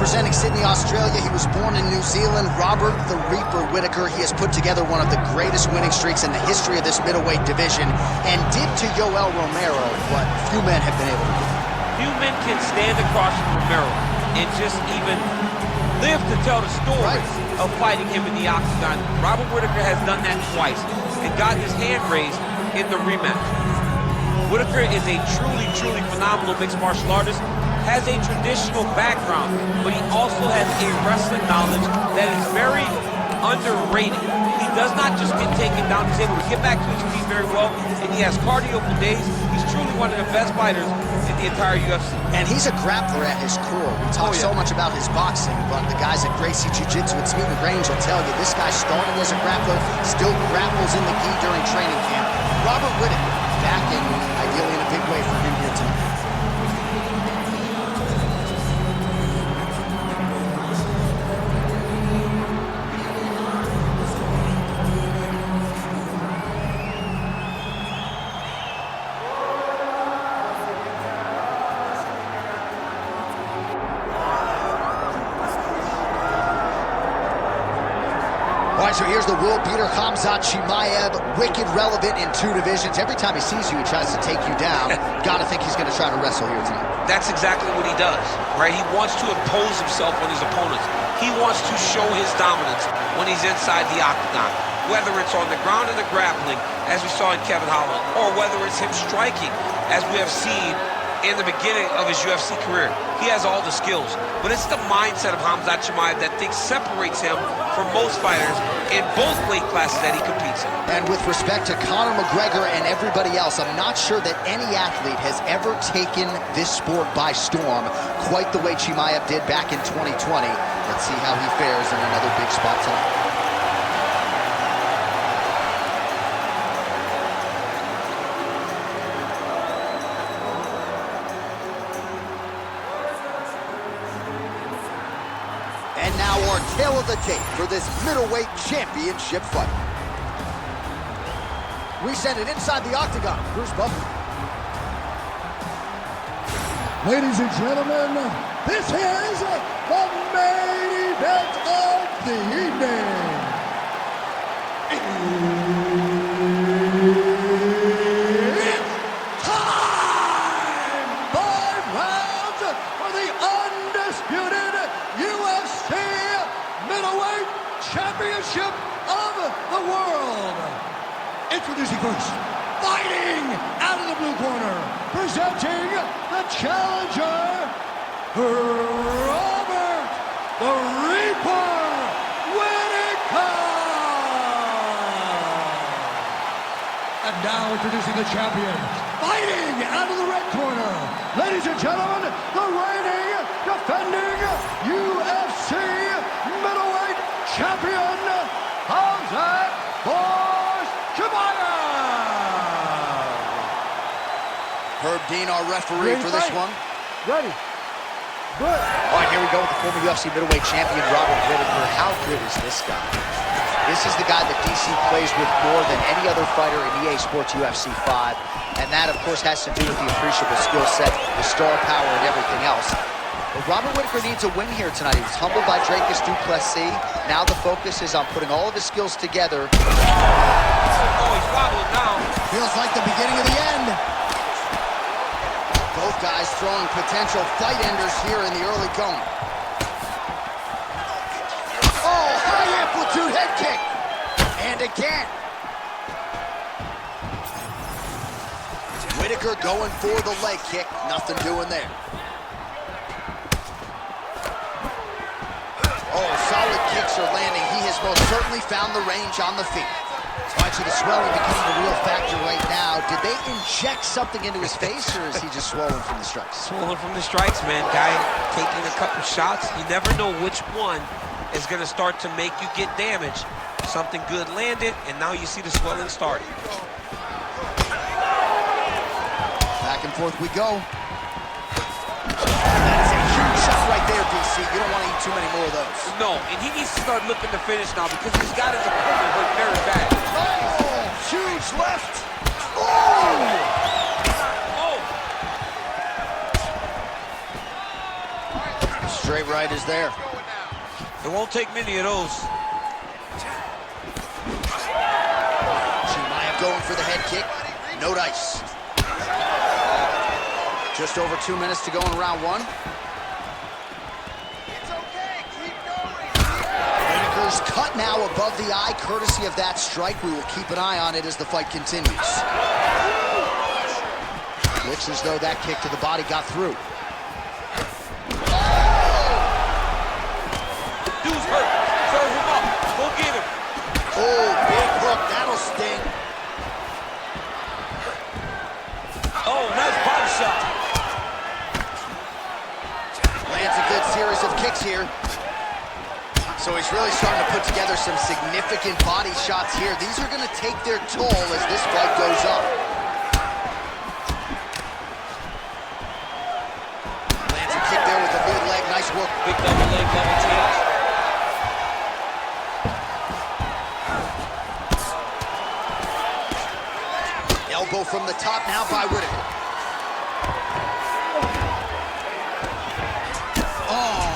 representing Sydney, Australia. He was born in New Zealand. Robert the Reaper Whittaker. He has put together one of the greatest winning streaks in the history of this middleweight division and did to Yoel Romero what few men have been able to do. Few men can stand across from Romero and just even live to tell the story of fighting him in the octagon. Robert Whittaker has done that twice and got his hand raised in the rematch. Whittaker is a truly phenomenal mixed martial artist, has a traditional background, but he also has a wrestling knowledge that is very underrated. He does not just get taken down, he's able to get back to his feet very well, and he has cardio for days. He's truly one of the best fighters in the entire UFC. And he's a grappler at his core. We talk so much about his boxing, but the guys at Gracie Jiu-Jitsu at Smeaton Grange will tell you this guy started as a grappler, still grapples in the gi during training camp. Robert Whittaker back in, ideally in a big way for him here tonight. All right, so here's the world beater, Khamzat Chimaev, wicked relevant in 2 divisions. Every time he sees you, he tries to take you down. Gotta think he's gonna try to wrestle here tonight. That's exactly what he does, right? He wants to impose himself on his opponents. He wants to show his dominance when he's inside the octagon, whether it's on the ground in the grappling, as we saw in Kevin Holland, or whether it's him striking, as we have seen in the beginning of his UFC career. He has all the skills, but it's the mindset of Khamzat Chimaev that separates him from most fighters in both weight classes that he competes in. And with respect to Conor McGregor and everybody else, I'm not sure that any athlete has ever taken this sport by storm quite the way Chimaev did back in 2020. Let's see how he fares in another big spot tonight. And now our tail of the tape for this middleweight championship fight. We send it inside the octagon. Bruce Buffer. Ladies and gentlemen, this is the main event of the evening. It's time! 5 rounds for the undisputed UFC middleweight championship of the world. Introducing first, fighting out of the blue corner, presenting the challenger, Robert the Reaper Whittaker. And now introducing the champion, fighting out of the red corner, ladies and gentlemen, the reigning, defending UFC middleweight champion, Khamzat Chimaev. Herb Dean, our referee for this one. Ready. Good. All right, here we go with the former UFC middleweight champion, Robert Whittaker. How good is this guy? This is the guy that DC plays with more than any other fighter in EA Sports UFC 5. And that, of course, has to do with the appreciable skill set, the star power, and everything else. But Robert Whittaker needs a win here tonight. He was humbled by Dracus du Plessis. Now the focus is on putting all of his skills together. Oh, he's wobbling now. Feels like the beginning of the end. Both guys throwing potential fight enders here in the early going. Oh, high amplitude head kick. And again. Whittaker going for the leg kick. Nothing doing there. Oh, solid kicks are landing. He has most certainly found the range on the feet. All right, so the swelling becoming a real factor right now. Did they inject something into his face, or is he just swollen from the strikes? Swollen from the strikes, man. Guy taking a couple shots. You never know which one is going to start to make you get damaged. Something good landed, and now you see the swelling starting. Back and forth we go. That is a huge shot right there, DC. You don't want to eat too many more of those. No, and he needs to start looking to finish now because he's got his opponent hurt very bad. Oh, huge left. Oh! Oh! Straight right is there. It won't take many of those. Chimaev going for the head kick. No dice. Just over 2 minutes to go in round one. Whittaker's cut now above the eye, courtesy of that strike. We will keep an eye on it as the fight continues. Looks as though that kick to the body got through. Dude's hurt. Serve him up. Go get him. Oh, big hook. That'll sting. Oh, nice body shot. Lands a good series of kicks here. So he's really starting to put together some significant body shots here. These are going to take their toll as this fight goes up. Lands a kick there with the lead leg. Nice work. Big double leg, double change. Elbow from the top now by Whittaker. Oh,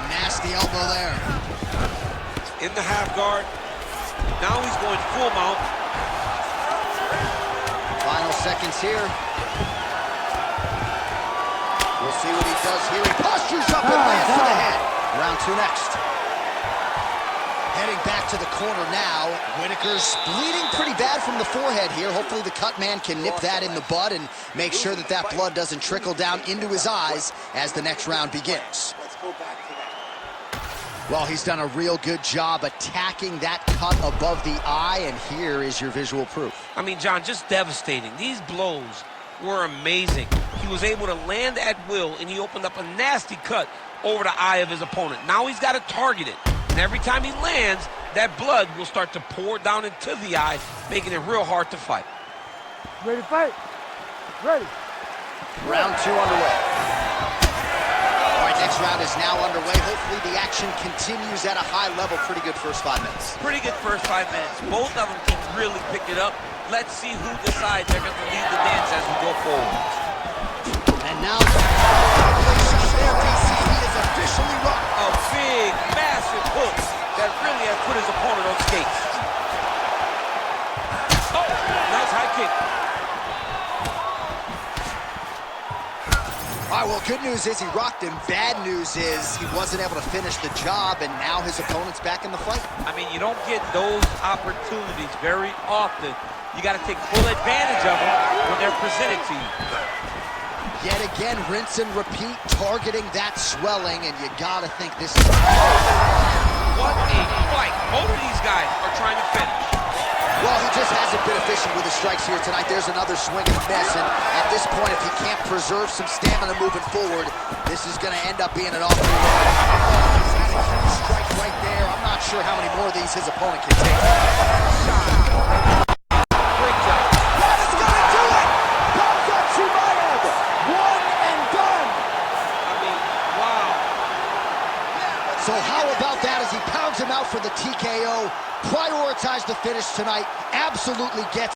nasty elbow there. In the half guard. Now he's going full mount. Final seconds here. We'll see what he does here. He postures up and lands to the head. Round two next. Heading back to the corner now. Whittaker's bleeding pretty bad from the forehead here. Hopefully the cut man can nip that in the bud and make sure that that blood doesn't trickle down into his eyes as the next round begins. Let's go back to that. Well, he's done a real good job attacking that cut above the eye, and here is your visual proof. I mean, John, just devastating. These blows were amazing. He was able to land at will, and he opened up a nasty cut over the eye of his opponent. Now he's got to target it. And every time he lands, that blood will start to pour down into the eye, making it real hard to fight. Ready to fight? Ready. Round two underway. All right, next round is now underway. Hopefully the action continues at a high level. Pretty good first 5 minutes. Pretty good first 5 minutes. Both of them can really pick it up. Let's see who decides they're going to lead the dance as we go forward. And now, congratulations there, DC. He is officially rocked. A big, massive hook that really has put his opponent on skates. Oh, nice high kick. All right, well, good news is he rocked him. Bad news is he wasn't able to finish the job, and now his opponent's back in the fight. I mean, you don't get those opportunities very often. You got to take full advantage of them when they're presented to you. Yet again, rinse and repeat, targeting that swelling, and you got to think this is... What a fight. Both of these guys are trying to finish. Well, he just hasn't been efficient with his strikes here tonight. There's another swing and miss, and at this point, if he can't preserve some stamina moving forward, this is going to end up being an awful strike right there. I'm not sure how many more of these his opponent can take. Great job. That's gonna do it! Khamzat Chimaev, one and done! I mean, wow. So how about that as he pounds him out for the TKO? Prioritize the finish tonight. Absolutely gets